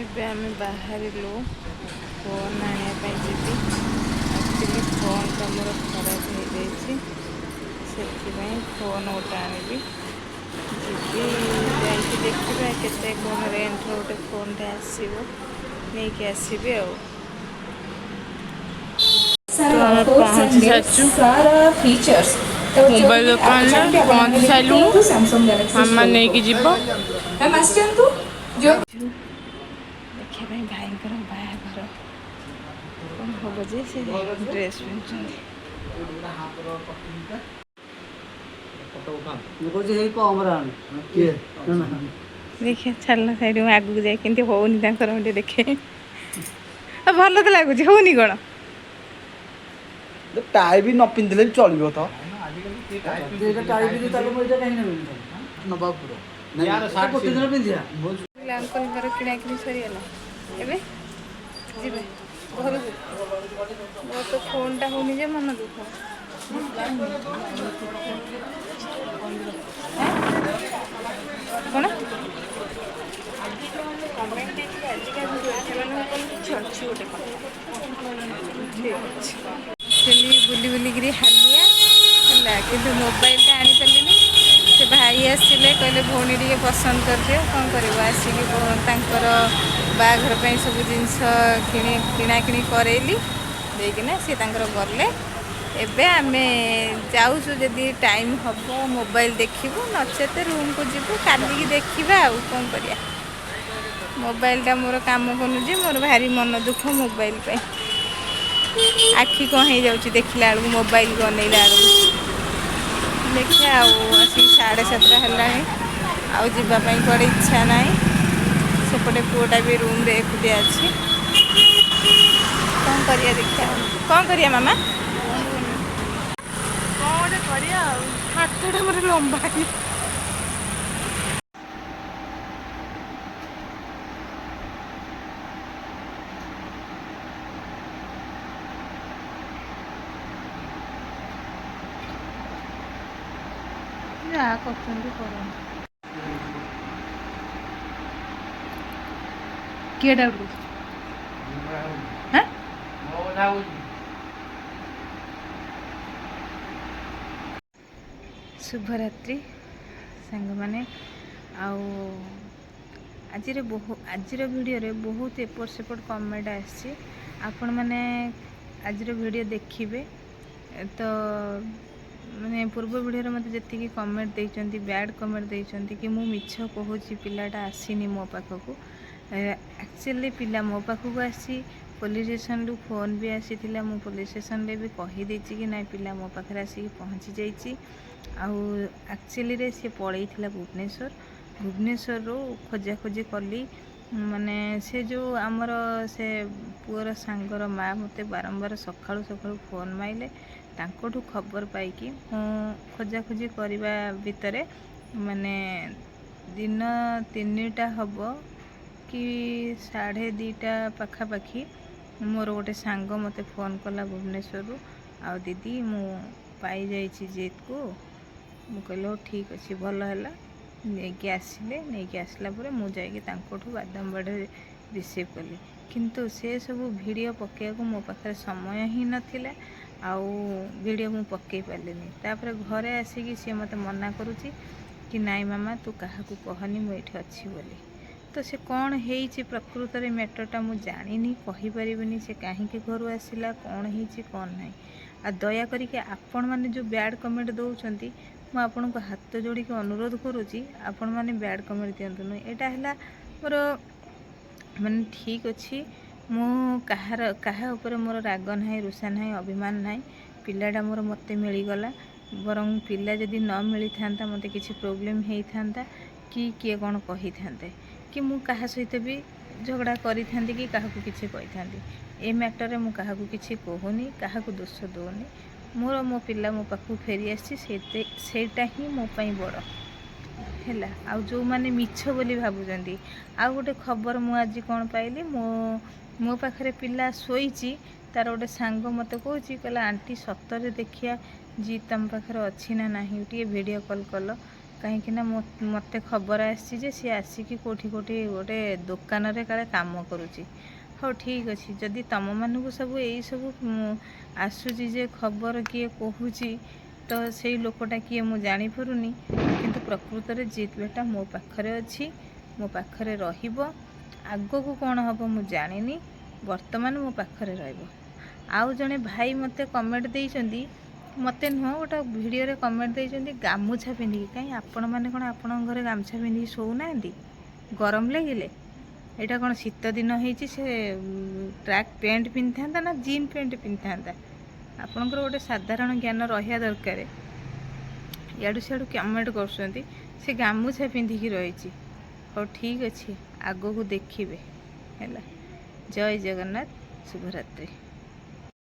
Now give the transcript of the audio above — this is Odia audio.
ଏବେ ଆମେ ବାହାରିଲୁ ଫୋନ୍ ଆଣିବା ପାଇଁ ଯିବି। ଆକ୍ଚୁଆଲି ଫୋନ୍ଟା ମୋର ଖରାପ ହେଇଯାଇଛି, ସେଥିପାଇଁ ଫୋନ୍ ଗୋଟେ ଆଣିବି। ଯିବି ଯାଇକି ଦେଖିବା କେତେ କ'ଣ ରେଣ୍ଟର ଗୋଟେ ଫୋନ୍ଟେ ଆସିବ, ନେଇକି ଆସିବି ଆଉ। ତ ଆମେ ପହଞ୍ଚି ସାରିଛୁ ମୋବାଇଲ ଦୋକାନରେ, ପହଞ୍ଚି ସାରିଲୁଣୁ। ମାମା ନେଇକି ଯିବ। ଦେଖିବା ପାଇଁ ଭାଇଙ୍କର ବାହାଘର କ'ଣ ହବ ଯେ ସେ ଡ୍ରେସ୍ ପିନ୍ଧୁଛନ୍ତି। ଦେଖିଆ ଛାଡ଼ିଲା ସାଇଡ଼ ମୁଁ ଆଗକୁ ଯାଇ କେମିତି ହଉନି ତାଙ୍କର ମୁଁ ଟିକେ ଦେଖେ। ଭଲ ତ ଲାଗୁଛି, ହଉନି କ'ଣ? ଟାଇ ବି ନ ପିନ୍ଧିଲେ ବି ଚଳିବ ତ। ଅଙ୍କଲଙ୍କର କିଣାକିଣି ସରିଗଲା, ଏବେ ଯିବେ ଘରକୁ। ମୋର ତ ଫୋନ୍ଟା ହଉନି ଯେ ମନ ଦୁଃଖ। କ'ଣ କମେଣ୍ଟ ଦେଇଥିଲେ ଆଜିକା ଭିଡ଼ିଓରେ ସେମାନଙ୍କ କିଛି ଅଛି ଗୋଟେ କଥା। ଠିକ୍ ଅଛି, ସେଲି ବୁଲି ବୁଲିକିରି ହାଲିଆ ହେଲା, କିନ୍ତୁ ମୋବାଇଲଟା ଆଣିପାରିଲିନି। ସେ ଭାଇ ଆସିଲେ, କହିଲେ ଭଉଣୀ ଟିକେ ପସନ୍ଦ କରିଦିଅ। କ'ଣ କରିବ, ଆସିକି ତାଙ୍କର ବାହାଘର ପାଇଁ ସବୁ ଜିନିଷ କିଣାକିଣି କରେଇଲି ଦେଇକିନା ସେ ତାଙ୍କର ଗଲେ। ଏବେ ଆମେ ଯାଉଛୁ, ଯଦି ଟାଇମ୍ ହେବ ମୋବାଇଲ ଦେଖିବୁ, ନଚେତ ରୁମ୍କୁ ଯିବୁ। କାଲିକି ଦେଖିବା ଆଉ କ'ଣ କରିବା। ମୋବାଇଲଟା ମୋର କାମ କରୁଛି, ମୋର ଭାରି ମନ ଦୁଃଖ ମୋବାଇଲ ପାଇଁ। ଆଖି କ'ଣ ହେଇଯାଉଛି ଦେଖିଲା ବେଳକୁ, ମୋବାଇଲକୁ ଅନେଇଲା ବେଳକୁ। ଦେଖିବା ଆଉ, ଆସିକି 7:30 ହେଲାଣି, ଆଉ ଯିବା ପାଇଁ କୁଆଡ଼େ ଇଚ୍ଛା ନାହିଁ। ସେପଟେ ପୁଅଟା ବି ରୁମ୍ରେ ଏକୁଟିଆ ଅଛି। କ'ଣ କରିବା ଦେଖିବା, କ'ଣ କରିବା ମାମା, କ'ଣ ଗୋଟେ କରିବା ଆଉ। ହାତଟା ମୋର ଲମ୍ବା ହେଇ ଯାହା କରୁଛନ୍ତି କରନ୍ତୁ। କିଏ ଡାଉଟ୍ କରୁଛି? ଶୁଭରାତ୍ରି ସାଙ୍ଗମାନେ। ଆଉ ଆଜିର ଭିଡ଼ିଓରେ ବହୁତ ଏପଟ ସେପଟ କମେଣ୍ଟ ଆସିଛି। ଆପଣମାନେ ଆଜିର ଭିଡ଼ିଓ ଦେଖିବେ ତ ମାନେ ପୂର୍ବ ଭିଡ଼ିଓରେ ମୋତେ ଯେତିକି କମେଣ୍ଟ ଦେଇଛନ୍ତି, ବ୍ୟାଡ଼୍ କମେଣ୍ଟ ଦେଇଛନ୍ତି କି ମୁଁ ମିଛ କହୁଛି, ପିଲାଟା ଆସିନି ମୋ ପାଖକୁ। ଆକ୍ଚୁଆଲି ପିଲା ମୋ ପାଖକୁ ଆସିଛି। ପୋଲିସ୍ ଷ୍ଟେସନରୁ ଫୋନ୍ ବି ଆସିଥିଲା। ମୁଁ ପୋଲିସ୍ ଷ୍ଟେସନରେ ବି କହିଦେଇଛି କି ନାଇଁ ପିଲା ମୋ ପାଖରେ ଆସିକି ପହଞ୍ଚି ଯାଇଛି। ଆଉ ଆକ୍ଚୁଆଲିରେ ସେ ପଳେଇଥିଲା ଭୁବନେଶ୍ୱରରୁ ଖୋଜାଖୋଜି କଲି। ମାନେ ସେ ଯେଉଁ ଆମର ସେ ପୁଅର ସାଙ୍ଗର ମା ମୋତେ ବାରମ୍ବାର ସକାଳୁ ଫୋନ୍ ମାଇଲେ। ତାଙ୍କଠୁ ଖବର ପାଇକି ମୁଁ ଖୋଜାଖୋଜି କରିବା ଭିତରେ ମାନେ ଦିନ 3ଟା ହେବ କି 2:30 ପାଖାପାଖି ମୋର ଗୋଟେ ସାଙ୍ଗ ମୋତେ ଫୋନ୍ କଲା ଭୁବନେଶ୍ୱରରୁ, ଆଉ ଦିଦି ମୁଁ ପାଇଯାଇଛି ଜିତ୍କୁ। ମୁଁ କହିଲି ହଉ ଠିକ୍ ଅଛି, ଭଲ ହେଲା। ନେଇକି ଆସିଲା ପରେ ମୁଁ ଯାଇକି ତାଙ୍କଠୁ ବାଦାମବାଡ଼ିରେ ରିସିଭ୍ କଲି। କିନ୍ତୁ ସେସବୁ ଭିଡ଼ିଓ ପକାଇବାକୁ ମୋ ପାଖରେ ସମୟ ହିଁ ନଥିଲା, ଆଉ ଭିଡ଼ିଓ ମୁଁ ପକାଇ ପାରିଲିନି। ତାପରେ ଘରେ ଆସିକି ସିଏ ମୋତେ ମନା କରୁଛି କି ନାଇଁ ମାମା ତୁ କାହାକୁ କହନି, ମୁଁ ଏଇଠି ଅଛି ବୋଲି। ତ ସେ କ'ଣ ହେଇଛି ପ୍ରକୃତରେ ମ୍ୟାଟରଟା ମୁଁ ଜାଣିନି, କହିପାରିବିନି। ସେ କାହିଁକି ଘରୁ ଆସିଲା, କ'ଣ ହେଇଛି କ'ଣ ନାହିଁ। ଆଉ ଦୟାକରିକି ଆପଣମାନେ ଯେଉଁ ବ୍ୟାଡ଼୍ କମେଣ୍ଟ ଦେଉଛନ୍ତି, ମୁଁ ଆପଣଙ୍କୁ ହାତ ଯୋଡ଼ିକି ଅନୁରୋଧ କରୁଛି ଆପଣମାନେ ବ୍ୟାଡ଼୍ କମେଣ୍ଟ ଦିଅନ୍ତୁନି। ଏଇଟା ହେଲା ମୋର ମାନେ ଠିକ୍ ଅଛି। ମୁଁ କାହା ଉପରେ ମୋର ରାଗ ନାହିଁ, ରୁଷା ନାହିଁ, ଅଭିମାନ ନାହିଁ। ପିଲାଟା ମୋର ମୋତେ ମିଳିଗଲା। ବରଂ ପିଲା ଯଦି ନ ମିଳିଥାନ୍ତା ମୋତେ କିଛି ପ୍ରୋବ୍ଲେମ୍ ହେଇଥାନ୍ତା, କି କିଏ କ'ଣ କହିଥାନ୍ତେ, କି ମୁଁ କାହା ସହିତ ବି ଝଗଡ଼ା କରିଥାନ୍ତି, କି କାହାକୁ କିଛି କହିଥାନ୍ତି। ଏ ମ୍ୟାଟରରେ ମୁଁ କାହାକୁ କିଛି କହୁନି, କାହାକୁ ଦୋଷ ଦେଉନି। ମୋ ପିଲା ମୋ ପାଖକୁ ଫେରି ଆସିଛି, ସେଇଟା ହିଁ ମୋ ପାଇଁ ବଡ଼ ହେଲା। ଆଉ ଯେଉଁମାନେ ମିଛ ବୋଲି ଭାବୁଛନ୍ତି, ଆଉ ଗୋଟେ ଖବର ମୁଁ ଆଜି କ'ଣ ପାଇଲି, ମୋ ପାଖରେ ପିଲା ଶୋଇଛି। ତାର ଗୋଟେ ସାଙ୍ଗ ମୋତେ କହୁଛି, କହିଲା ଆଣ୍ଟି ସତରେ ଦେଖିଆ ଜିତ୍ ତମ ପାଖରେ ଅଛି ନା ନାହିଁ, ଟିକେ ଭିଡ଼ିଓ କଲ୍ କଲ। କାହିଁକି ନା ମୋତେ ଖବର ଆସିଛି ଯେ ସିଏ ଆସିକି କେଉଁଠି ଗୋଟେ ଦୋକାନରେ କାଳେ କାମ କରୁଛି। ହଉ ଠିକ୍ ଅଛି, ଯଦି ତମମାନଙ୍କୁ ସବୁ ଏଇସବୁ ଆସୁଛି ଯେ ଖବର କିଏ କହୁଛି, ତ ସେଇ ଲୋକଟା କିଏ ମୁଁ ଜାଣିପାରୁନି, କିନ୍ତୁ ପ୍ରକୃତରେ ଜିତ୍ ବେଟା ମୋ ପାଖରେ ଅଛି, ମୋ ପାଖରେ ରହିବ। ଆଗକୁ କ'ଣ ହେବ ମୁଁ ଜାଣିନି, ବର୍ତ୍ତମାନ ମୋ ପାଖରେ ରହିବ। ଆଉ ଜଣେ ଭାଇ ମୋତେ କମେଣ୍ଟ ଦେଇଛନ୍ତି, ମୋତେ ନୁହଁ ଗୋଟେ ଭିଡ଼ିଓରେ କମେଣ୍ଟ ଦେଇଛନ୍ତି ଗାମୁଛା ପିନ୍ଧିକି। କାହିଁ ଆପଣମାନେ କ'ଣ ଆପଣଙ୍କ ଘରେ ଗାମୁଛା ପିନ୍ଧିକି ଶୋଉନାହାନ୍ତି ଗରମ ଲାଗିଲେ? ଏଇଟା କ'ଣ ଶୀତ ଦିନ ହେଇଛି ସେ ଟ୍ରାକ୍ ପ୍ୟାଣ୍ଟ ପିନ୍ଧିଥାନ୍ତା ନା ଜିନ୍ ପ୍ୟାଣ୍ଟ ପିନ୍ଧିଥାନ୍ତା? ଆପଣଙ୍କର ଗୋଟେ ସାଧାରଣ ଜ୍ଞାନ ରହିବା ଦରକାର। ଇଆଡ଼ୁ ସିଆଡ଼ୁ କମେଣ୍ଟ କରୁଛନ୍ତି ସେ ଗାମୁଛା ପିନ୍ଧିକି ରହିଛି। ହଉ ଠିକ୍ ଅଛି, ଆଗକୁ ଦେଖିବେ ହେଲା। ଜୟ ଜଗନ୍ନାଥ, ଶୁଭରାତ୍ରି।